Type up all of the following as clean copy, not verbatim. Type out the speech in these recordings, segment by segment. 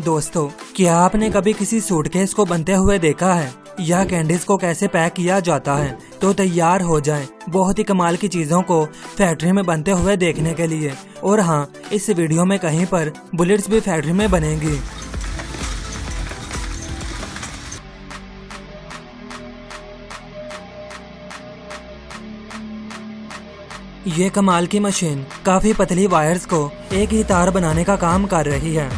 दोस्तों, क्या आपने कभी किसी सूटकेस को बनते हुए देखा है या कैंडीज को कैसे पैक किया जाता है तो तैयार हो जाएं बहुत ही कमाल की चीजों को फैक्ट्री में बनते हुए देखने के लिए। और हाँ, इस वीडियो में कहीं पर बुलेट्स भी फैक्ट्री में बनेंगी। ये कमाल की मशीन काफी पतली वायर्स को एक ही तार बनाने का काम कर रही है,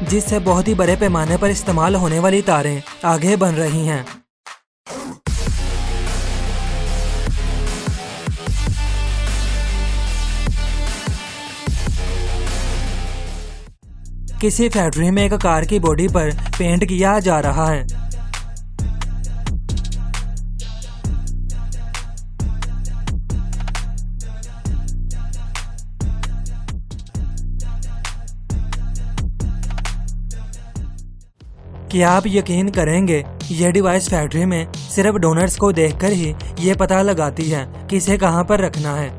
जिससे बहुत ही बड़े पैमाने पर इस्तेमाल होने वाली तारें आगे बन रही हैं। किसी फैक्ट्री में एक कार की बॉडी पर पेंट किया जा रहा है। क्या आप यकीन करेंगे, ये डिवाइस फैक्ट्री में सिर्फ डोनट्स को देखकर ही ये पता लगाती है कि इसे कहां पर रखना है।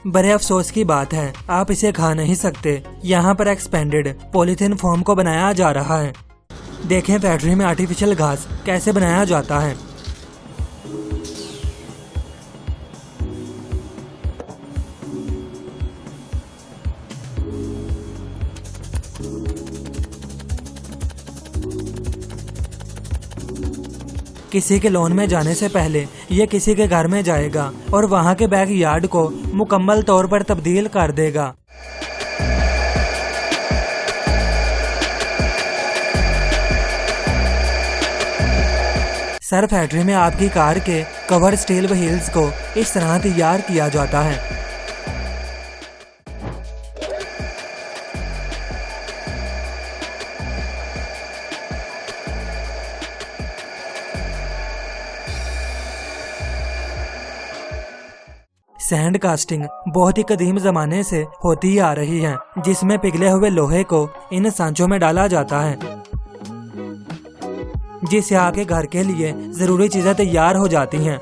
बड़े अफसोस की बात है, आप इसे खा नहीं सकते। यहाँ पर एक्सपेंडेड पॉलीथीन फोम को बनाया जा रहा है। देखें फैक्ट्री में आर्टिफिशियल घास कैसे बनाया जाता है। किसी के लॉन में जाने से पहले ये किसी के घर में जाएगा और वहां के बैक यार्ड को मुकम्मल तौर पर तब्दील कर देगा। सर, फैक्ट्री में आपकी कार के कवर स्टील व्हील्स को इस तरह तैयार किया जाता है। सैंड कास्टिंग बहुत ही कदीम जमाने से होती आ रही है, जिसमें पिघले हुए लोहे को इन सांचों में डाला जाता है, जिससे आपके घर के लिए जरूरी चीजें तैयार हो जाती हैं।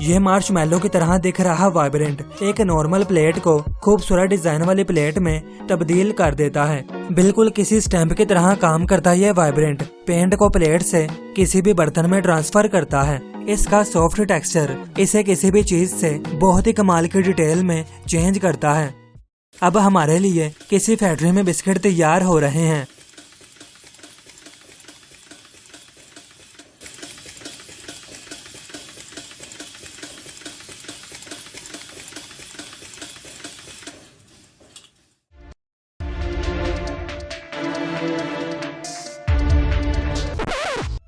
ये मार्शमैलो की तरह दिख रहा वाइब्रेंट एक नॉर्मल प्लेट को खूबसूरत डिजाइन वाली प्लेट में तब्दील कर देता है। बिल्कुल किसी स्टैंप की तरह काम करता है। ये वाइब्रेंट पेंट को प्लेट से किसी भी बर्तन में ट्रांसफर करता है। इसका सॉफ्ट टेक्सचर इसे किसी भी चीज से बहुत ही कमाल की डिटेल में चेंज करता है। अब हमारे लिए किसी फैक्ट्री में बिस्किट तैयार हो रहे हैं।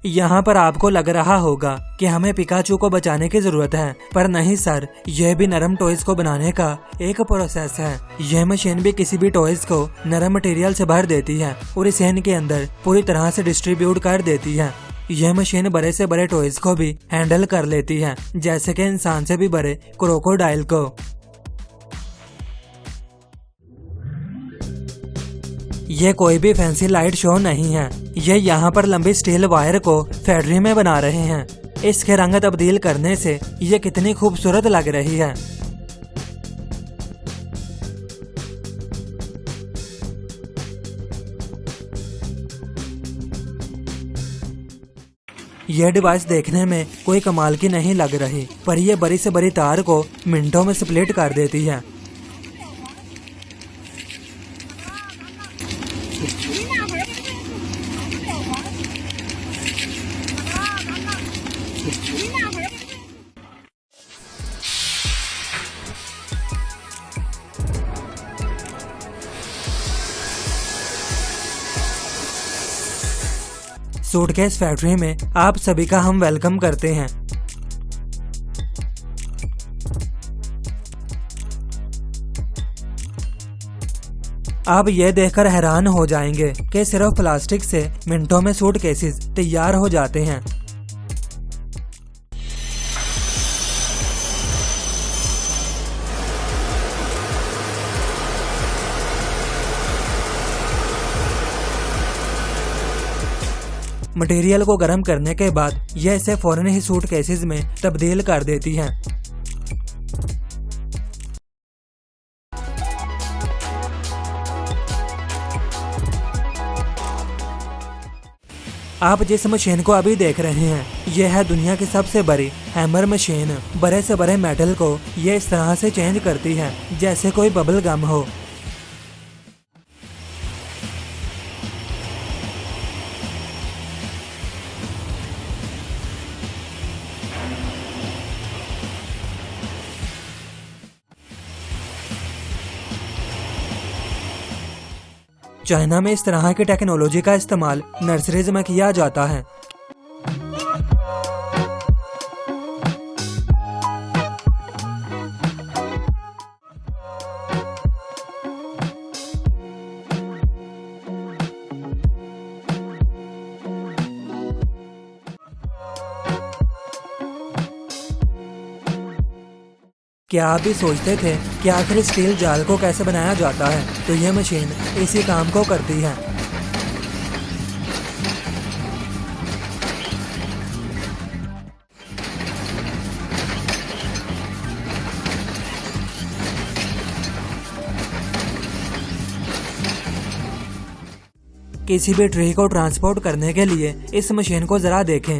यहाँ पर आपको लग रहा होगा कि हमें पिकाचू को बचाने की जरूरत है, पर नहीं सर, यह भी नरम टॉयज को बनाने का एक प्रोसेस है। यह मशीन भी किसी भी टॉयज को नरम मटेरियल से भर देती है और इसे इनके अंदर पूरी तरह से डिस्ट्रीब्यूट कर देती है। यह मशीन बड़े से बड़े टॉयज को भी हैंडल कर लेती है, जैसे कि इंसान से भी बड़े क्रोकोडाइल को। ये कोई भी फैंसी लाइट शो नहीं है। ये यहाँ पर लंबी स्टील वायर को फैक्ट्री में बना रहे हैं। इसके रंग तब्दील करने से ये कितनी खूबसूरत लग रही है। यह डिवाइस देखने में कोई कमाल की नहीं लग रही, पर यह बड़ी से बड़ी तार को मिनटों में स्प्लिट कर देती है। सूटकेस फैक्ट्री में आप सभी का हम वेलकम करते हैं। आप ये देखकर हैरान हो जाएंगे कि सिर्फ प्लास्टिक से मिनटों में सूट केसेस तैयार हो जाते हैं। मटेरियल को गर्म करने के बाद यह इसे फौरन ही सूट केसेस में तब्दील कर देती है। आप जिस मशीन को अभी देख रहे हैं यह है दुनिया की सबसे बड़ी हैमर मशीन। बड़े से बड़े मेटल को ये इस तरह से चेंज करती है जैसे कोई बबल गम हो। चाइना में इस तरह की टेक्नोलॉजी का इस्तेमाल नर्सरीज में किया जाता है। क्या आप भी सोचते थे कि आखिर स्टील जाल को कैसे बनाया जाता है? तो यह मशीन इसी काम को करती है। किसी भी ट्री को ट्रांसपोर्ट करने के लिए इस मशीन को जरा देखें।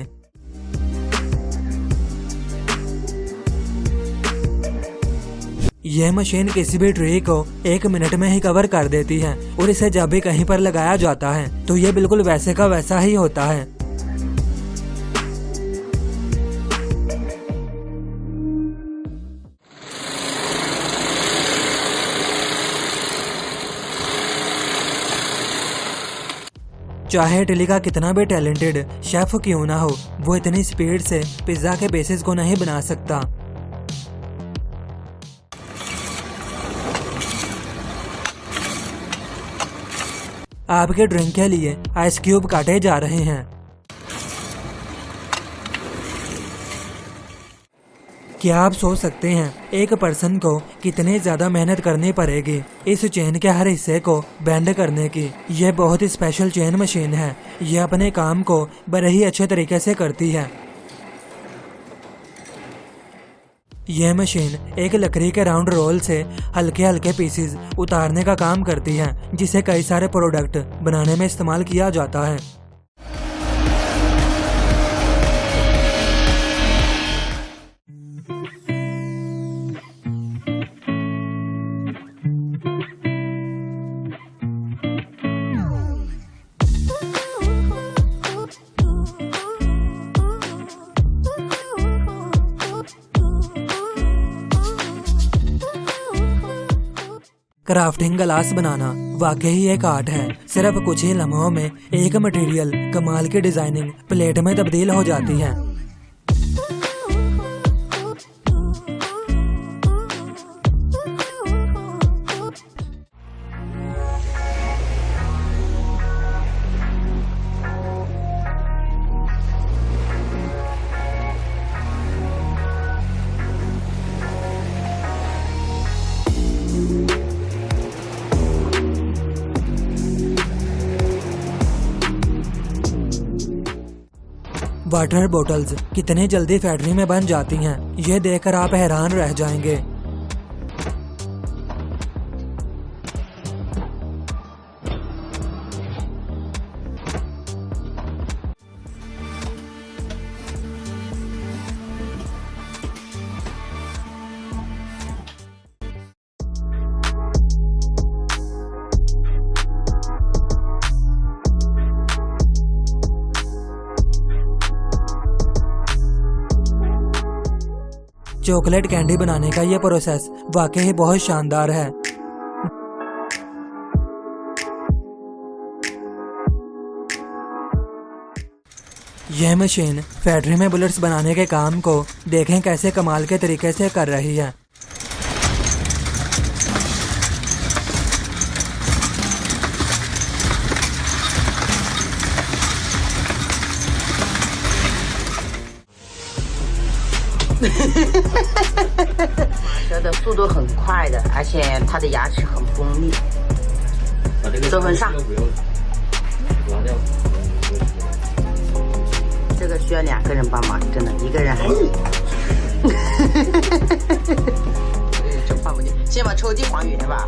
यह मशीन किसी भी ट्री को 1 मिनट में ही कवर कर देती है और इसे जब भी कहीं पर लगाया जाता है तो ये बिल्कुल वैसे का वैसा ही होता है। चाहे इटली का कितना भी टैलेंटेड शेफ क्यों ना हो, वो इतनी स्पीड से पिज्जा के बेसिस को नहीं बना सकता। आपके ड्रिंक के लिए आइस क्यूब काटे जा रहे हैं। क्या आप सोच सकते हैं एक पर्सन को कितनी ज्यादा मेहनत करनी पड़ेगी इस चेन के हर हिस्से को बेंड करने की? यह बहुत ही स्पेशल चेन मशीन है। यह अपने काम को बड़े ही अच्छे तरीके से करती है। यह मशीन एक लकड़ी के राउंड रोल से हल्के हल्के पीसेस उतारने का काम करती है, जिसे कई सारे प्रोडक्ट बनाने में इस्तेमाल किया जाता है। क्राफ्टिंग ग्लास बनाना वाकई एक आर्ट है। सिर्फ कुछ ही लम्हों में एक मटेरियल कमाल की डिजाइनिंग प्लेट में तब्दील हो जाती है। वाटर बोतल्स कितनी जल्दी फैक्ट्री में बन जाती हैं, ये देखकर आप हैरान रह जाएंगे। चॉकलेट कैंडी बनाने का यह प्रोसेस वाकई बहुत शानदार है। यह मशीन फैक्ट्री में बुलेट्स बनाने के काम को देखें कैसे कमाल के तरीके से कर रही है। 折的速度很快的，而且它的牙齿很锋利。周文上，这个需要2个人帮忙，真的1个人还行。真放不进，先把抽屉还原吧。